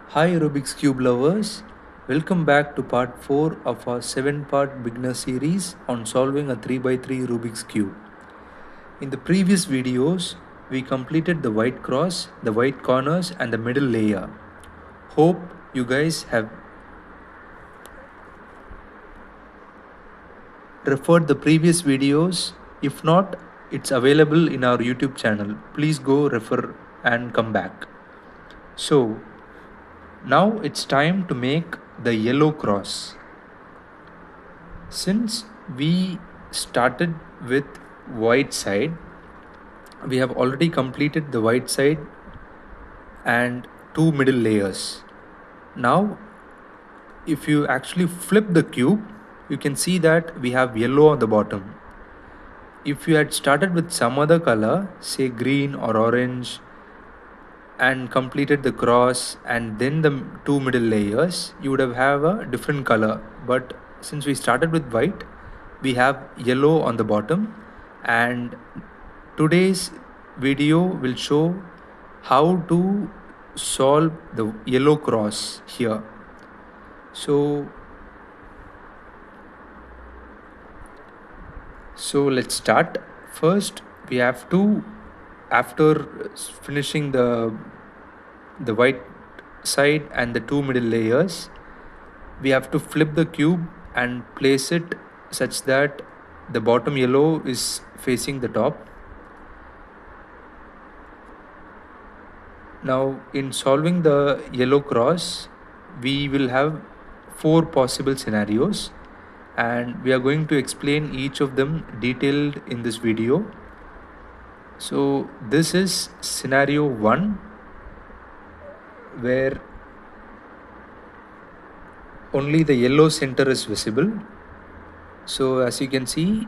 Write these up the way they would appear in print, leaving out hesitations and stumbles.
Hi Rubik's Cube lovers, welcome back to part 4 of our 7-part beginner series on solving a 3x3 Rubik's Cube. In the previous videos, we completed the white cross, the white corners and the middle layer. Hope you guys have referred the previous videos. If not, it's available in our YouTube channel. Please go refer and come back. So, now it's time to make the yellow cross. Since we started with white side, we have already completed the white side and two middle layers. Now, if you actually flip the cube, you can see that we have yellow on the bottom. If you had started with some other color, say green or orange, and completed the cross and then the two middle layers, you would have a different color. But since we started with white, we have yellow on the bottom, and today's video will show how to solve the yellow cross here. So let's start. First, we have to, after finishing the white side and the two middle layers, we have to flip the cube and place it such that the bottom yellow is facing the top. Now, in solving the yellow cross, we will have 4 possible scenarios, and we are going to explain each of them detailed in this video. So this is scenario 1, where only the yellow center is visible. So as you can see,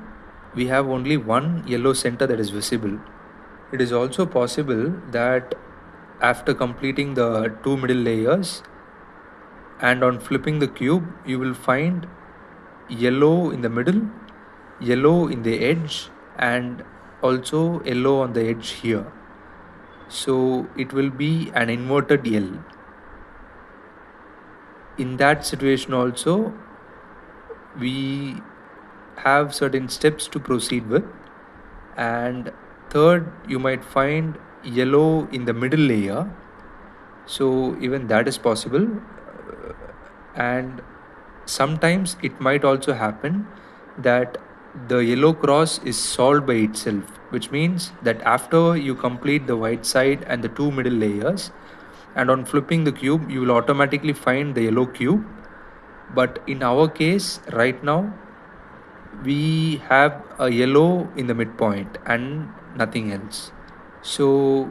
we have only one yellow center that is visible. It is also possible that after completing the two middle layers and on flipping the cube, you will find yellow in the middle, yellow in the edge, and also yellow on the edge here. So it will be an inverted L. In that situation also, we have certain steps to proceed with. And third, you might find yellow in the middle layer. So even that is possible. And sometimes it might also happen that the yellow cross is solved by itself, which means that after you complete the white side and the two middle layers, and on flipping the cube, you will automatically find the yellow cube. But in our case, right now, we have a yellow in the midpoint and nothing else. So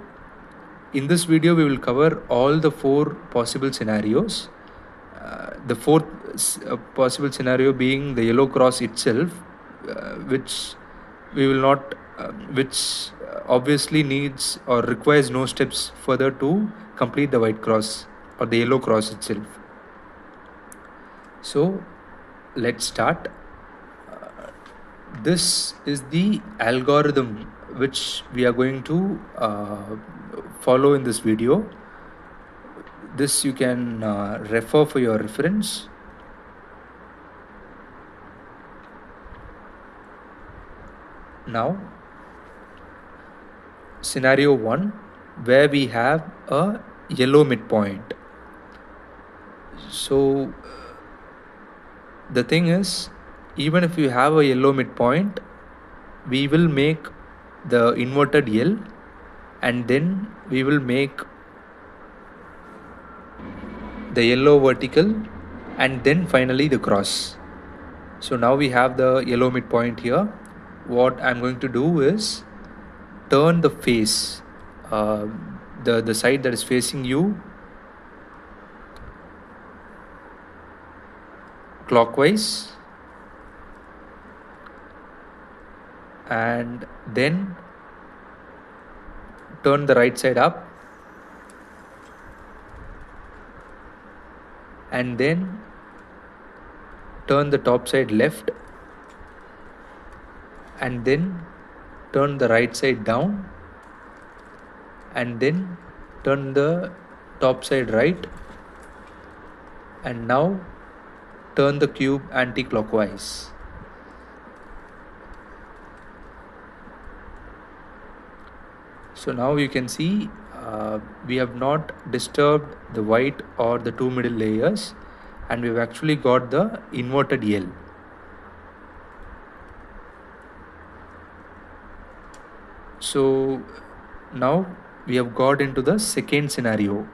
in this video, we will cover all the 4 possible scenarios. The fourth possible scenario being the yellow cross itself, which we will not, which obviously needs or requires no steps further to complete the white cross or the yellow cross itself. So let's start. This is the algorithm which we are going to follow in this video. This you can refer for your reference. Now, scenario 1, where we have a yellow midpoint. So the thing is, even if you have a yellow midpoint, we will make the inverted L, and then we will make the yellow vertical, and then finally the cross. So now we have the yellow midpoint here. What I'm going to do is turn the face, the side that is facing you, clockwise, and then turn the right side up, and then turn the top side left, and then turn the right side down, and then turn the top side right, And now turn the cube anti-clockwise. So now you can see we have not disturbed the white or the two middle layers, and we've actually got the inverted L. So now we have got into the second scenario,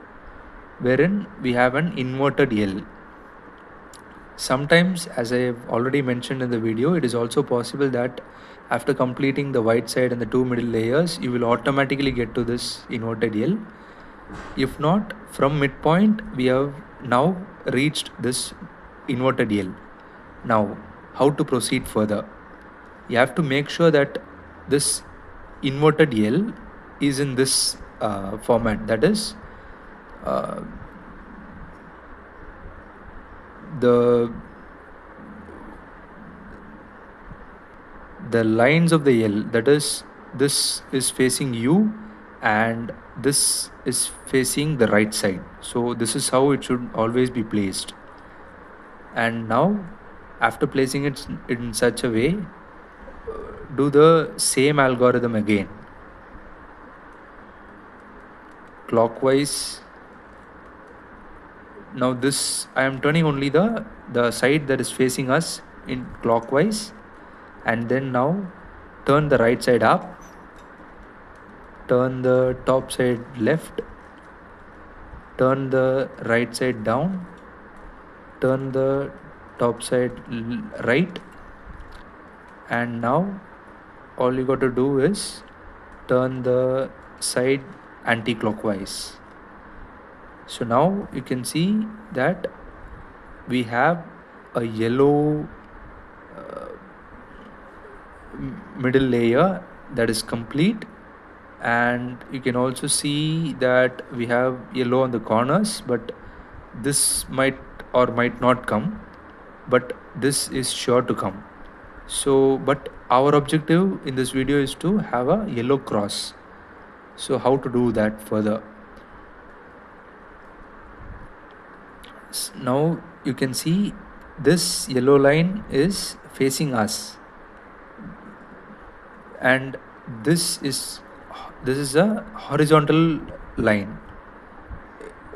wherein we have an inverted L. Sometimes, as I have already mentioned in the video, it is also possible that after completing the white side and the two middle layers, you will automatically get to this inverted L. If not, from midpoint, we have now reached this inverted L. Now, how to proceed further? You have to make sure that this inverted L is in this format, that is uh, the lines of the L, that is, this is facing you and this is facing the right side. So this is how it should always be placed. And now, after placing it in such a way, do the same algorithm again. Clockwise. Now this, I am turning only the side that is facing us in clockwise, and then now turn the right side up, turn the top side left, turn the right side down, turn the top side right, and now all you got to do is turn the side anti-clockwise. So now you can see that we have a yellow middle layer that is complete, and you can also see that we have yellow on the corners, but this might or might not come, but this is sure to come. So but our objective in this video is to have a yellow cross. So how to do that further? Now you can see this yellow line is facing us, and this is a horizontal line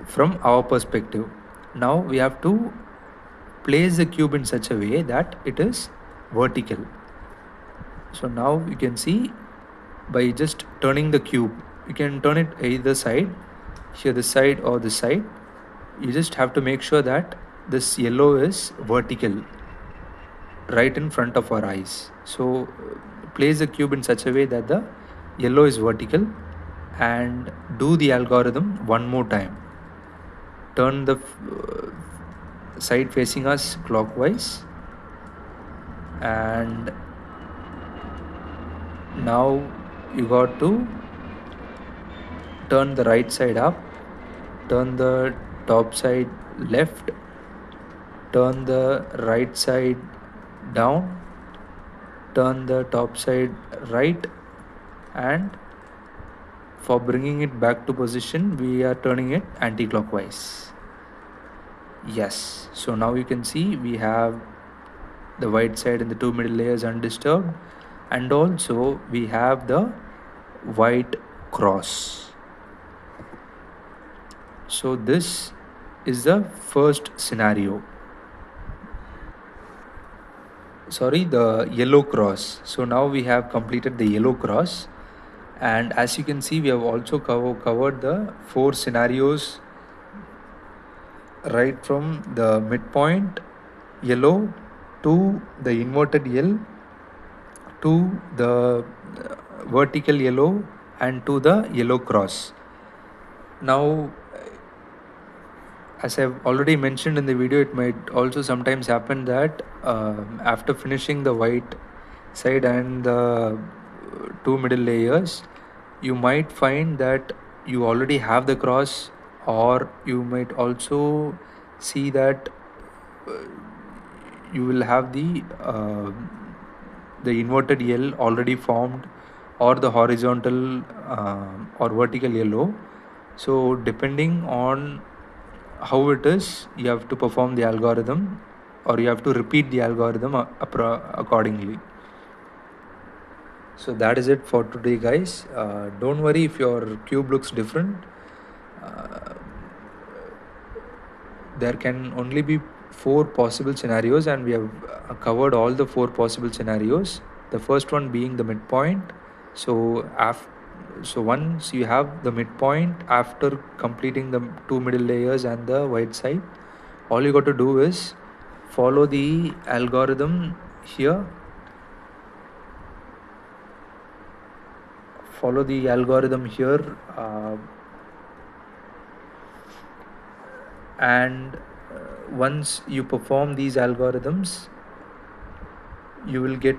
from our perspective. Now we have to place the cube in such a way that it is vertical. So now you can see, by just turning the cube, you can turn it either side, here this side or this side. You just have to make sure that this yellow is vertical right in front of our eyes. So place the cube in such a way that the yellow is vertical, and do the algorithm one more time. Turn the side facing us clockwise, and now you got to turn the right side up, turn the top side left, turn the right side down, turn the top side right, and for bringing it back to position, we are turning it anti-clockwise. Yes, so now you can see we have the white side and the two middle layers undisturbed, and also we have the white cross. So this is the first scenario. Sorry, the yellow cross. So now we have completed the yellow cross, and as you can see, we have also covered the 4 scenarios, right from the midpoint yellow to the inverted L to the vertical yellow and to the yellow cross. Now, as I've already mentioned in the video, it might also sometimes happen that after finishing the white side and the two middle layers, you might find that you already have the cross, or you might also see that you will have the inverted L already formed, or the horizontal or vertical yellow. So depending on how it is, you have to perform the algorithm, or you have to repeat the algorithm accordingly. So that is it for today, guys. Don't worry if your cube looks different. Uh, there can only be 4 possible scenarios, and we have covered all the 4 possible scenarios. The first one being the midpoint. So once you have the midpoint after completing the 2 middle layers and the white side, all you got to do is follow the algorithm here. Follow the algorithm here, and once you perform these algorithms, you will get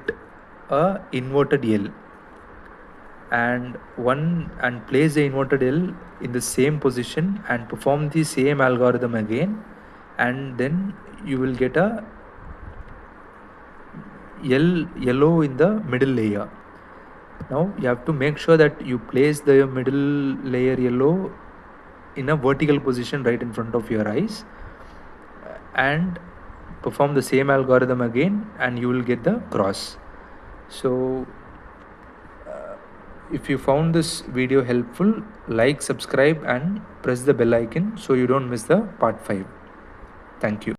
a inverted L, and place the inverted L in the same position and perform the same algorithm again, and then you will get a yellow in the middle layer. Now you have to make sure that you place the middle layer yellow in a vertical position right in front of your eyes, and perform the same algorithm again, and you will get the cross. So if you found this video helpful, like, subscribe, and press the bell icon so you don't miss the part 5. Thank you.